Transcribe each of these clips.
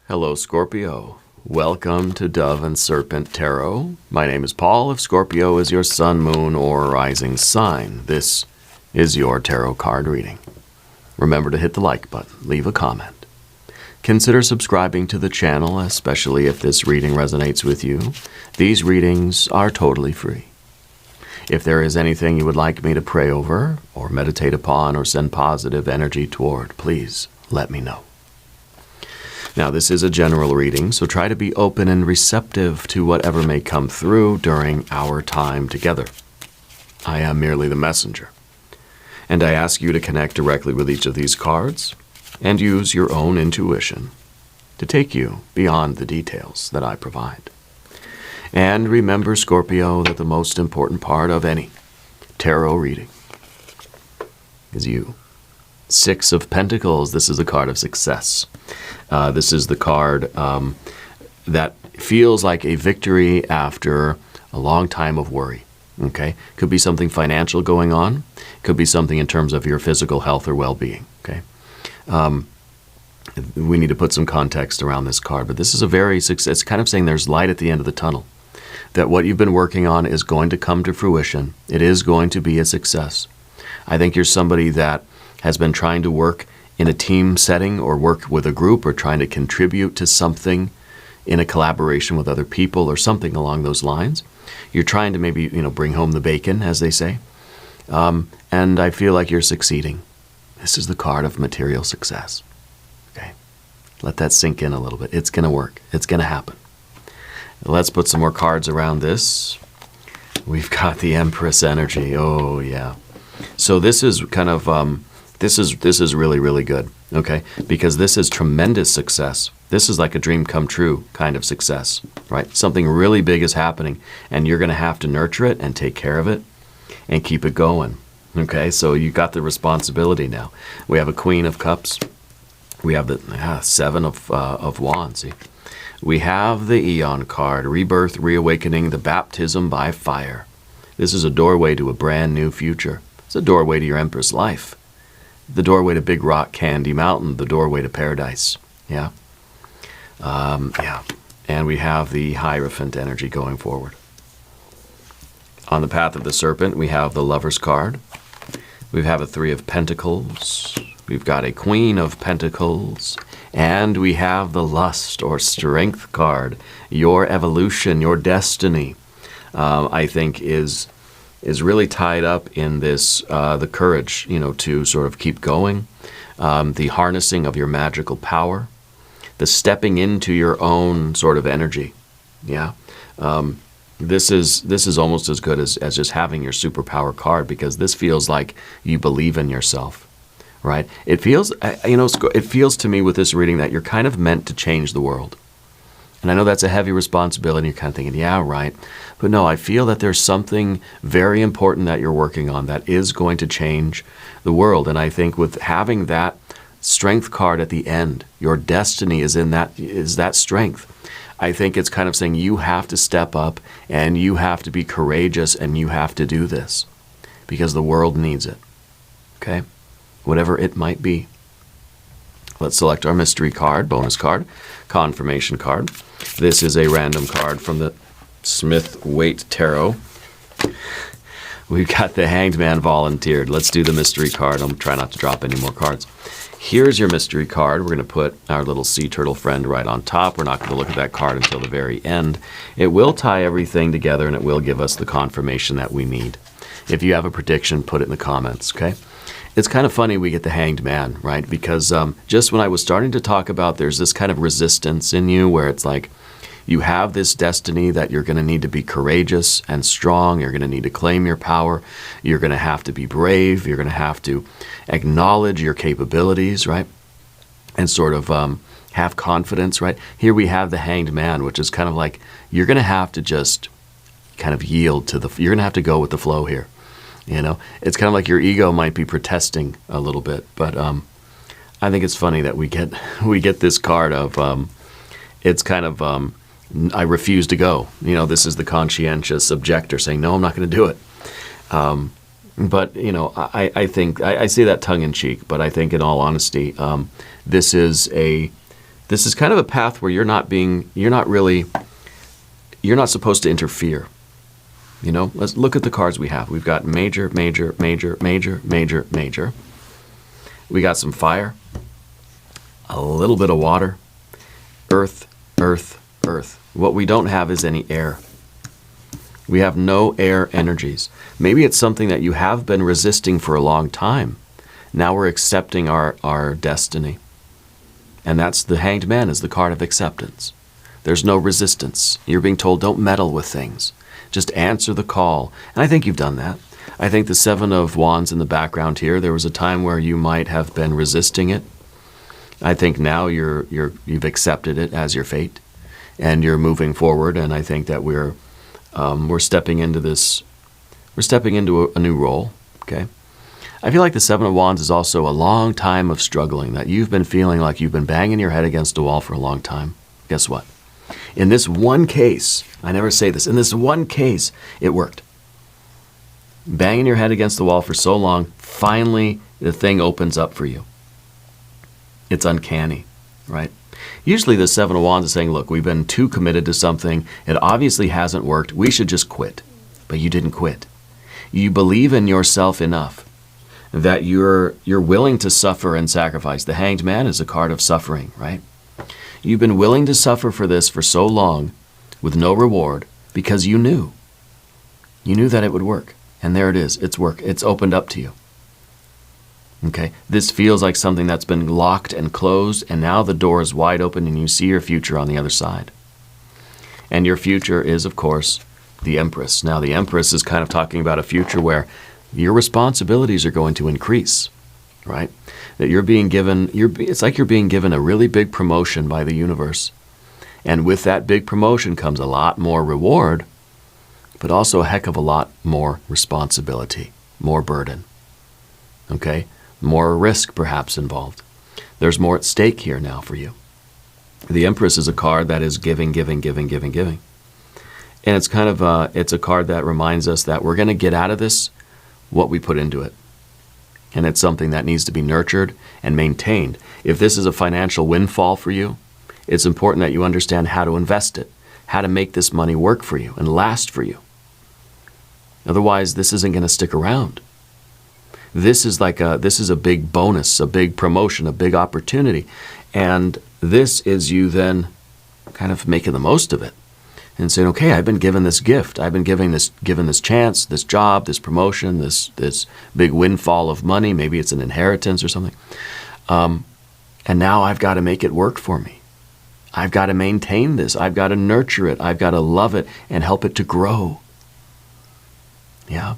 Hello, Scorpio. Welcome to Dove and Serpent Tarot. My name is Paul. If Scorpio is your sun, moon, or rising sign, this is your tarot card reading. Remember to hit the like button, leave a comment. Consider subscribing to the channel, especially if this reading resonates with you. These readings are totally free. If there is anything you would like me to pray over, or meditate upon, or send positive energy toward, please let me know. Now, this is a general reading, so try to be open and receptive to whatever may come through during our time together. I am merely the messenger, and I ask you to connect directly with each of these cards and use your own intuition to take you beyond the details that I provide. And remember, Scorpio, that the most important part of any tarot reading is you. Six of Pentacles, this is a card of success. This is the card that feels like a victory after a long time of worry. Okay? Could be something financial going on. Could be something in terms of your physical health or well-being. Okay? We need to put some context around this card, but this is a very success. It's kind of saying there's light at the end of the tunnel. That what you've been working on is going to come to fruition. It is going to be a success. I think you're somebody that has been trying to work in a team setting or work with a group or trying to contribute to something in a collaboration with other people or something along those lines. You're trying to maybe, bring home the bacon, as they say. And I feel like you're succeeding. This is the card of material success. Okay? Let that sink in a little bit. It's going to work. It's going to happen. Let's put some more cards around this. We've got the Empress energy. Oh, yeah. So this is kind of... This is really, really good, okay? Because this is tremendous success. This is like a dream come true kind of success, right? Something really big is happening, and you're going to have to nurture it and take care of it and keep it going, okay? So you got the responsibility now. We have a Queen of Cups. We have the Seven of Wands. See? We have the Eon card, Rebirth, Reawakening, the Baptism by Fire. This is a doorway to a brand new future. It's a doorway to your Empress life. The doorway to Big Rock Candy Mountain, the doorway to paradise. Yeah. And we have the Hierophant energy going forward. On the path of the Serpent, we have the Lover's card. We have a Three of Pentacles. We've got a Queen of Pentacles. And we have the Lust or Strength card. Your evolution, your destiny, I think is really tied up in this, the courage, to sort of keep going, the harnessing of your magical power, the stepping into your own sort of energy. Yeah. This is almost as good as just having your superpower card, because this feels like you believe in yourself, right? It feels, it feels to me with this reading that you're kind of meant to change the world. And I know that's a heavy responsibility. You're kind of thinking, yeah, right. But no, I feel that there's something very important that you're working on that is going to change the world. And I think with having that Strength card at the end, your destiny is that strength. I think it's kind of saying you have to step up and you have to be courageous and you have to do this because the world needs it. Okay? Whatever it might be. Let's select our mystery card, bonus card, confirmation card. This is a random card from the Smith-Waite Tarot. We've got the Hanged Man volunteered. Let's do the mystery card. I'm trying not to drop any more cards. Here's your mystery card. We're going to put our little sea turtle friend right on top. We're not going to look at that card until the very end. It will tie everything together and it will give us the confirmation that we need. If you have a prediction, put it in the comments, okay? It's kind of funny we get the Hanged Man, right? Because just when I was starting to talk about there's this kind of resistance in you where it's like you have this destiny that you're going to need to be courageous and strong. You're going to need to claim your power. You're going to have to be brave. You're going to have to acknowledge your capabilities, right? And sort of have confidence, right? Here we have the Hanged Man, which is kind of like you're going to have to just kind of yield to you're going to have to go with the flow here. It's kind of like your ego might be protesting a little bit, but I think it's funny that we get this card of it's kind of I refuse to go. This is the conscientious objector saying, no, I'm not going to do it. But I think I say that tongue in cheek, but I think in all honesty, this is a This is kind of a path where you're not supposed to interfere. You know, let's look at the cards we have. We've got major, major, major, major, major, major. We got some fire, a little bit of water, earth, earth, earth. What we don't have is any air. We have no air energies. Maybe it's something that you have been resisting for a long time. Now we're accepting our destiny. And that's the Hanged Man is the card of acceptance. There's no resistance. You're being told don't meddle with things. Just answer the call. And I think you've done that. I think the Seven of Wands in the background here, there was a time where you might have been resisting it. I think now you've accepted it as your fate and you're moving forward, and I think that we're stepping into this, we're stepping into a new role, okay? I feel like the Seven of Wands is also a long time of struggling, that you've been feeling like you've been banging your head against a wall for a long time. Guess what? In this one case, I never say this, in this one case, it worked. Banging your head against the wall for so long, finally the thing opens up for you. It's uncanny, right? Usually the Seven of Wands is saying, look, we've been too committed to something. It obviously hasn't worked. We should just quit. But you didn't quit. You believe in yourself enough that you're willing to suffer and sacrifice. The Hanged Man is a card of suffering, right? You've been willing to suffer for this for so long with no reward because you knew. You knew that it would work. And there it is. It's work. It's opened up to you. Okay? This feels like something that's been locked and closed, and now the door is wide open and you see your future on the other side. And your future is, of course, the Empress. Now, the Empress is kind of talking about a future where your responsibilities are going to increase, right? That you're being given, it's like you're being given a really big promotion by the universe. And with that big promotion comes a lot more reward, but also a heck of a lot more responsibility, more burden, okay? More risk perhaps involved. There's more at stake here now for you. The Empress is a card that is giving, giving, giving, giving, giving. And it's kind of it's a card that reminds us that we're going to get out of this what we put into it. And it's something that needs to be nurtured and maintained. If this is a financial windfall for you, it's important that you understand how to invest it, how to make this money work for you and last for you. Otherwise, this isn't going to stick around. This is a big bonus, a big promotion, a big opportunity. And this is you then kind of making the most of it and saying, okay, I've been given this gift. I've been given this chance, this job, this promotion, this big windfall of money. Maybe it's an inheritance or something. And now I've got to make it work for me. I've got to maintain this. I've got to nurture it. I've got to love it and help it to grow. Yeah.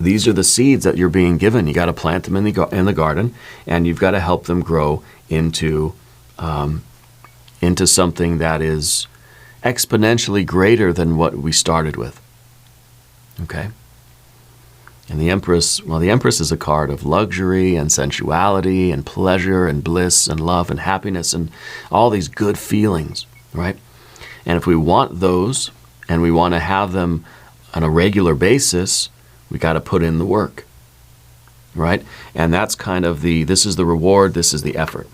These are the seeds that you're being given. You got to plant them in the garden, and you've got to help them grow into something that is exponentially greater than what we started with. Okay? And the Empress, well, the Empress is a card of luxury and sensuality and pleasure and bliss and love and happiness and all these good feelings, right? And if we want those and we want to have them on a regular basis, we got to put in the work, right? And that's kind of this is the reward, this is the effort.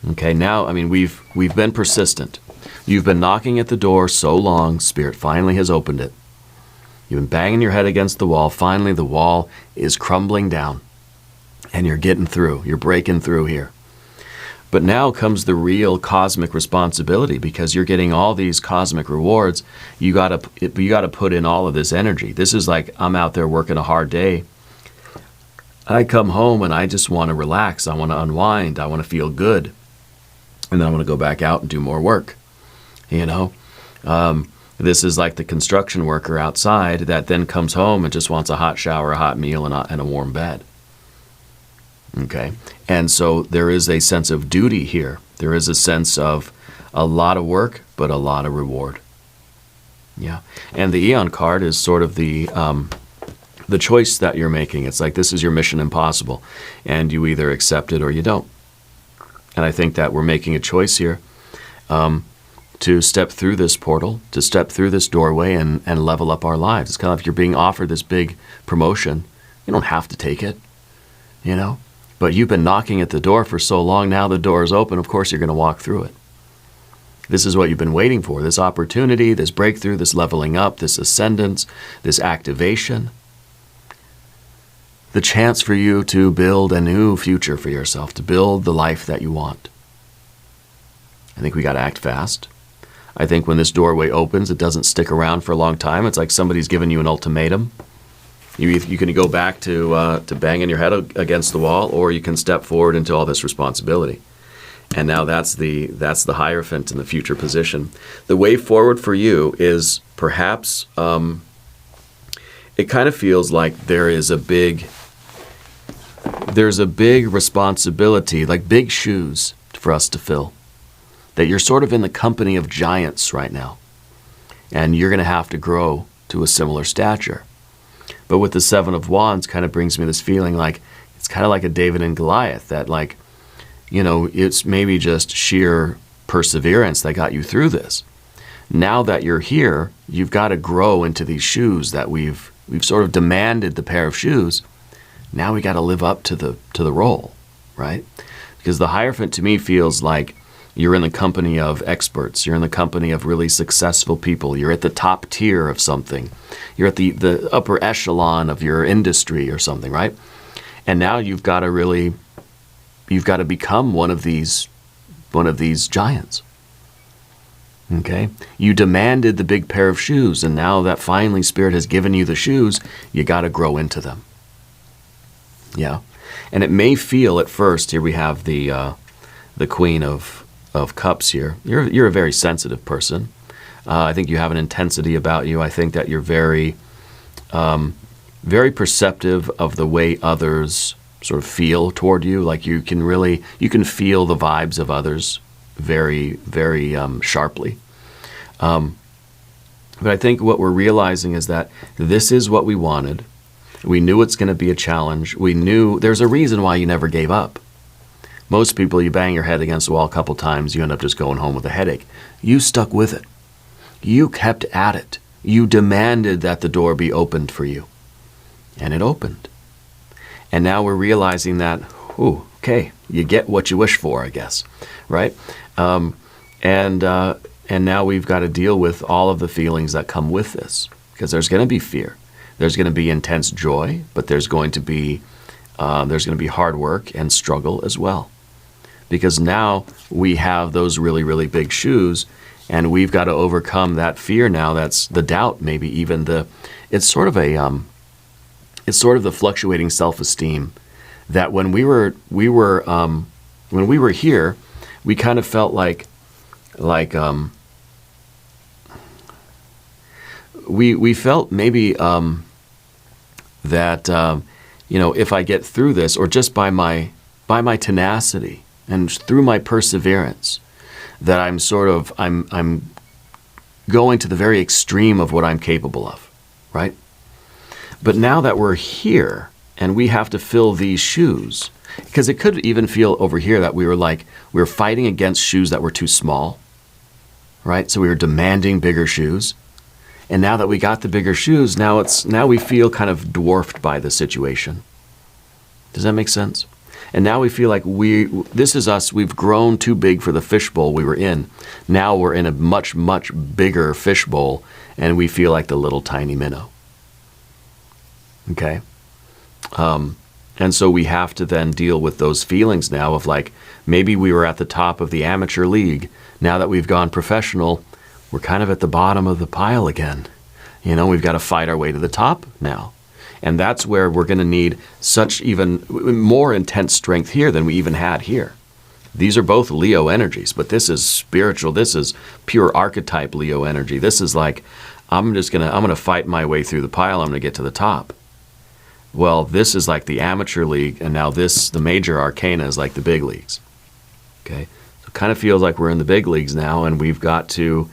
Okay, now, I mean, we've been persistent. You've been knocking at the door so long, Spirit finally has opened it. You've been banging your head against the wall. Finally, the wall is crumbling down, and you're getting through. You're breaking through here. But now comes the real cosmic responsibility, because you're getting all these cosmic rewards. You got to put in all of this energy. This is like I'm out there working a hard day. I come home and I just want to relax. I want to unwind. I want to feel good. And then I want to go back out and do more work. You know, this is like the construction worker outside that then comes home and just wants a hot shower, a hot meal, and a warm bed. Okay, and so there is a sense of duty here. There is a sense of a lot of work, but a lot of reward. Yeah, and the Eon card is sort of the choice that you're making. It's like this is your mission impossible, and you either accept it or you don't. And I think that we're making a choice here to step through this portal, to step through this doorway and level up our lives. It's kind of like you're being offered this big promotion. You don't have to take it, you know. But you've been knocking at the door for so long, now the door is open, of course you're going to walk through it. This is what you've been waiting for, this opportunity, this breakthrough, this leveling up, this ascendance, this activation. The chance for you to build a new future for yourself, to build the life that you want. I think we got to act fast. I think when this doorway opens, it doesn't stick around for a long time. It's like somebody's given you an ultimatum. You can go back to banging your head against the wall, or you can step forward into all this responsibility. And now that's the Hierophant in the future position. The way forward for you is perhaps, it kind of feels like there's a big responsibility, like big shoes for us to fill. That you're sort of in the company of giants right now. And you're going to have to grow to a similar stature. But with the Seven of Wands kind of brings me this feeling like, it's kind of like a David and Goliath, that like, it's maybe just sheer perseverance that got you through this. Now that you're here, you've got to grow into these shoes that we've sort of demanded the pair of shoes. Now we got to live up to the role, right? Because the Hierophant to me feels like you're in the company of experts. You're in the company of really successful people. You're at the top tier of something. You're at the upper echelon of your industry or something, right? And now you've got to become one of these giants. Okay? You demanded the big pair of shoes, and now that finally Spirit has given you the shoes, you got to grow into them. Yeah. And it may feel at first, here we have the Queen of Cups here. You're a very sensitive person. I think you have an intensity about you. I think that you're very, very perceptive of the way others sort of feel toward you. Like you can feel the vibes of others very, very sharply. But I think what we're realizing is that this is what we wanted. We knew it's going to be a challenge. We knew there's a reason why you never gave up. Most people, you bang your head against the wall a couple times, you end up just going home with a headache. You stuck with it. You kept at it. You demanded that the door be opened for you. And it opened. And now we're realizing that, okay, you get what you wish for, I guess, right? And now we've got to deal with all of the feelings that come with this. Because there's going to be fear. There's going to be intense joy, but there's going to be hard work and struggle as well. Because now we have those really, really big shoes, and we've got to overcome that fear now. That's the doubt, maybe even it's sort of the fluctuating self-esteem that when we were here, we kind of felt like we felt maybe that if I get through this, or just by my tenacity and through my perseverance, that I'm going to the very extreme of what I'm capable of, right? But now that we're here and we have to fill these shoes, because it could even feel over here that we were fighting against shoes that were too small, right? So we were demanding bigger shoes. And now that we got the bigger shoes, now we feel kind of dwarfed by the situation. Does that make sense? And now we feel like this is us, we've grown too big for the fishbowl we were in. Now we're in a much, much bigger fishbowl, and we feel like the little tiny minnow. Okay? And so we have to then deal with those feelings now of like, maybe we were at the top of the amateur league. Now that we've gone professional, we're kind of at the bottom of the pile again. We've got to fight our way to the top now. And that's where we're going to need such even more intense strength here than we even had here. These are both Leo energies, but this is spiritual. This is pure archetype Leo energy. This is like, I'm going to fight my way through the pile. I'm going to get to the top. Well, this is like the amateur league, and now the major arcana is like the big leagues. Okay? So it kind of feels like we're in the big leagues now, and we got to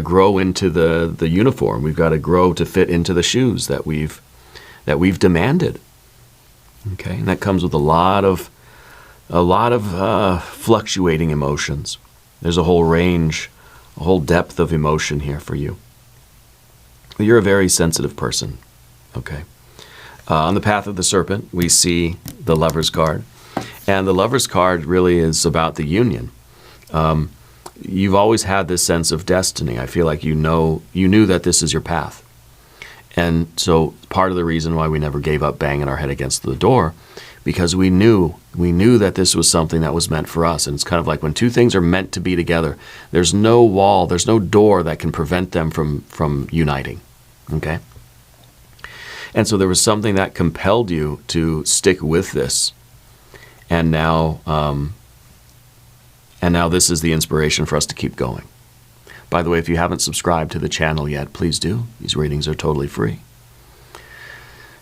grow into the uniform. We've got to grow to fit into the shoes that we've demanded. Okay, and that comes with a lot of fluctuating emotions. There's a whole range, a whole depth of emotion here for you. You're a very sensitive person. Okay. On the path of the Serpent, we see the Lover's card. And the Lover's card really is about the union. You've always had this sense of destiny. I feel like you knew that this is your path. And so part of the reason why we never gave up banging our head against the door, because we knew that this was something that was meant for us. And it's kind of like when two things are meant to be together, there's no wall, there's no door that can prevent them from uniting. Okay? And so there was something that compelled you to stick with this. And now this is the inspiration for us to keep going. By the way, if you haven't subscribed to the channel yet, please do. These readings are totally free.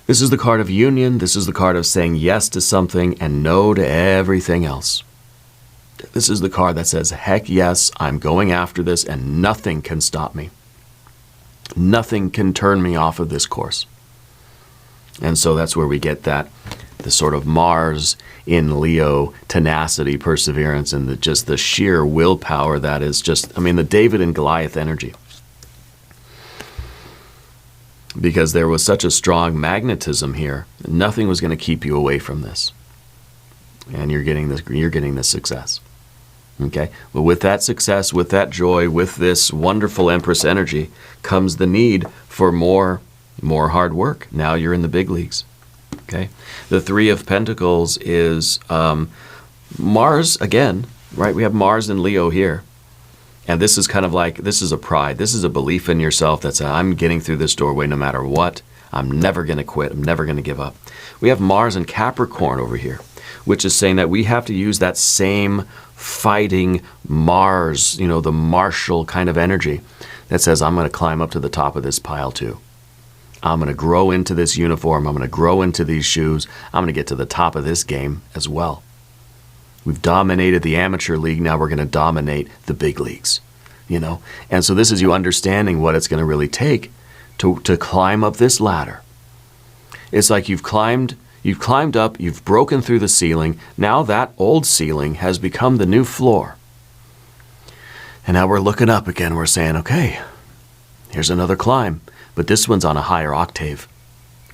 This is the card of union. This is the card of saying yes to something and no to everything else. This is the card that says, heck yes, I'm going after this and nothing can stop me. Nothing can turn me off of this course. And so that's where we get the sort of Mars in Leo tenacity, perseverance, and just the sheer willpower that is just, the David and Goliath energy. Because there was such a strong magnetism here, nothing was going to keep you away from this. And you're getting this success. Okay? But with that success, with that joy, with this wonderful Empress energy, comes the need for more hard work. Now you're in the big leagues. Okay? The Three of Pentacles is Mars again, right? We have Mars and Leo here. And this is kind of like, this is a pride. This is a belief in yourself that says, I'm getting through this doorway no matter what. I'm never going to quit. I'm never going to give up. We have Mars and Capricorn over here, which is saying that we have to use that same fighting Mars, the martial kind of energy that says, I'm going to climb up to the top of this pile too. I'm going to grow into this uniform. I'm going to grow into these shoes. I'm going to get to the top of this game as well. We've dominated the amateur league. Now we're going to dominate the big leagues, And so this is you understanding what it's going to really take to climb up this ladder. It's like you've climbed up, you've broken through the ceiling. Now that old ceiling has become the new floor. And now we're looking up again. We're saying, okay, here's another climb. But this one's on a higher octave,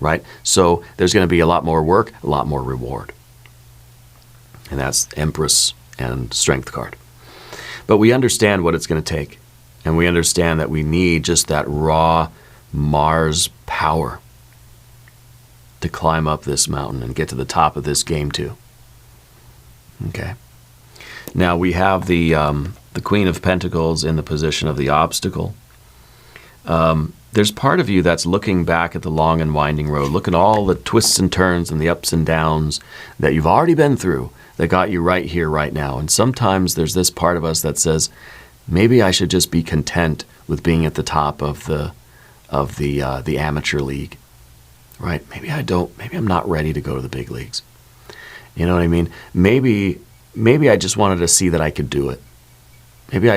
right? So there's going to be a lot more work, a lot more reward. And that's Empress and Strength card. But we understand what it's going to take. And we understand that we need just that raw Mars power to climb up this mountain and get to the top of this game too. Okay. Now we have the Queen of Pentacles in the position of the obstacle. There's part of you that's looking back at the long and winding road, look at all the twists and turns and the ups and downs that you've already been through that got you right here, right now. And sometimes there's this part of us that says, maybe I should just be content with being at the top of the amateur league, right? Maybe I'm not ready to go to the big leagues. You know what I mean? Maybe I just wanted to see that I could do it. Maybe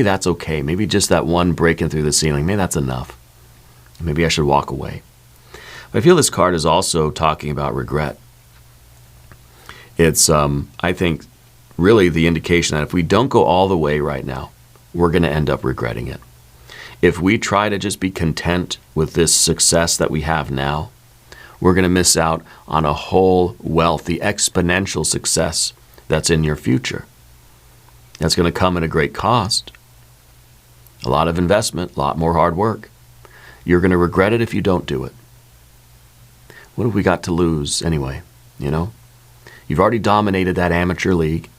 that's okay. Maybe just that one breaking through the ceiling, maybe that's enough. Maybe I should walk away. But I feel this card is also talking about regret. It's, I think, really the indication that if we don't go all the way right now, we're going to end up regretting it. If we try to just be content with this success that we have now, we're going to miss out on a whole wealth, the exponential success that's in your future. That's going to come at a great cost. A lot of investment, a lot more hard work. You're going to regret it if you don't do it. What have we got to lose anyway, You've already dominated that amateur league.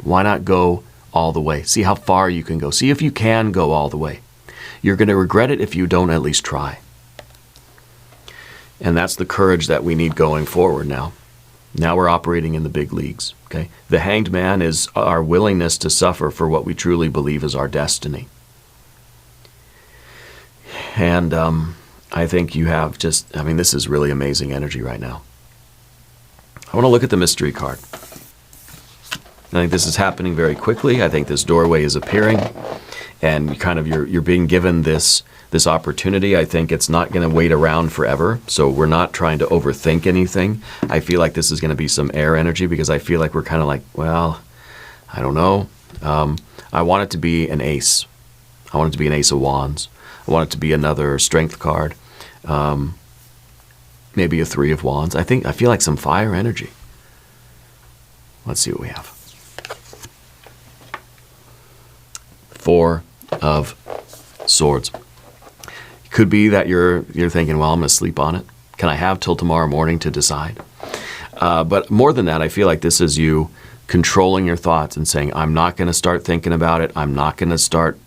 Why not go all the way? See how far you can go. See if you can go all the way. You're going to regret it if you don't at least try. And that's the courage that we need going forward now. Now we're operating in the big leagues. Okay? The Hanged Man is our willingness to suffer for what we truly believe is our destiny. And I think you have this is really amazing energy right now. I want to look at the mystery card. I think this is happening very quickly. I think this doorway is appearing, and you're being given this opportunity. I think it's not going to wait around forever, so we're not trying to overthink anything. I feel like this is going to be some air energy because I feel like we're kind of like, well, I don't know. I want it to be an ace. I want it to be an ace of wands. I want it to be another strength card. Maybe a three of wands. I feel like some fire energy. Let's see what we have. Four of Swords. Could be that you're thinking, well, I'm going to sleep on it. Can I have till tomorrow morning to decide? But more than that, I feel like this is you controlling your thoughts and saying, I'm not going to start thinking about it. I'm not going to start,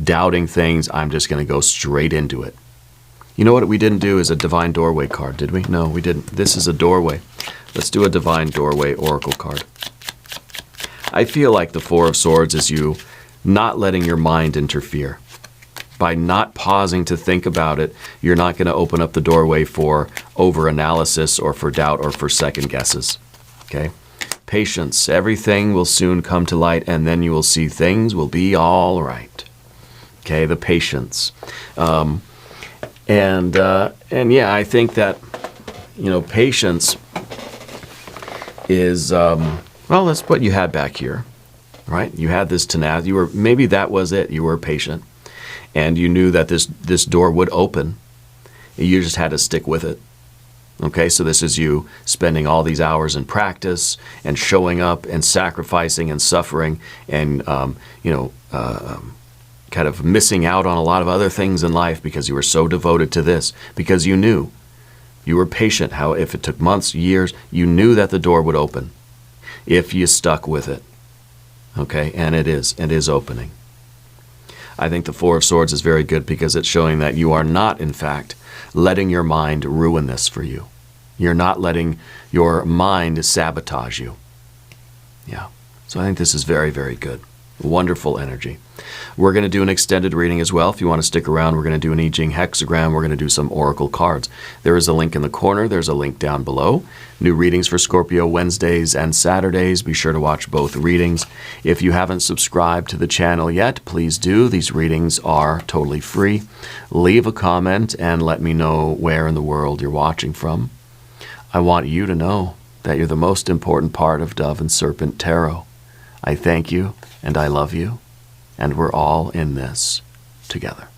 doubting things. I'm just going to go straight into it. You know what we didn't do is a Divine Doorway card, did we? No, we didn't. This is a doorway. Let's do a Divine Doorway Oracle card. I feel like the Four of Swords is you not letting your mind interfere. By not pausing to think about it, you're not going to open up the doorway for over-analysis or for doubt or for second guesses. Okay? Patience. Everything will soon come to light, and then you will see things will be all right. Okay? The patience. And yeah, I think that, patience is, well, that's what you had back here, right? You had this tenacity. Maybe that was it. You were patient. And you knew that this door would open. You just had to stick with it. Okay, so this is you spending all these hours in practice and showing up and sacrificing and suffering and, kind of missing out on a lot of other things in life because you were so devoted to this, because you knew. You were patient. How if it took months, years, you knew that the door would open if you stuck with it. Okay, and it is opening. I think the Four of Swords is very good because it's showing that you are not, in fact, letting your mind ruin this for you. You're not letting your mind sabotage you. Yeah. So I think this is very, very good. Wonderful energy. We're going to do an extended reading as well. If you want to stick around, we're going to do an I Ching hexagram. We're going to do some oracle cards. There is a link in the corner. There's a link down below. New readings for Scorpio Wednesdays and Saturdays. Be sure to watch both readings. If you haven't subscribed to the channel yet, please do. These readings are totally free. Leave a comment and let me know where in the world you're watching from. I want you to know that you're the most important part of Dove and Serpent Tarot. I thank you and I love you, and we're all in this together.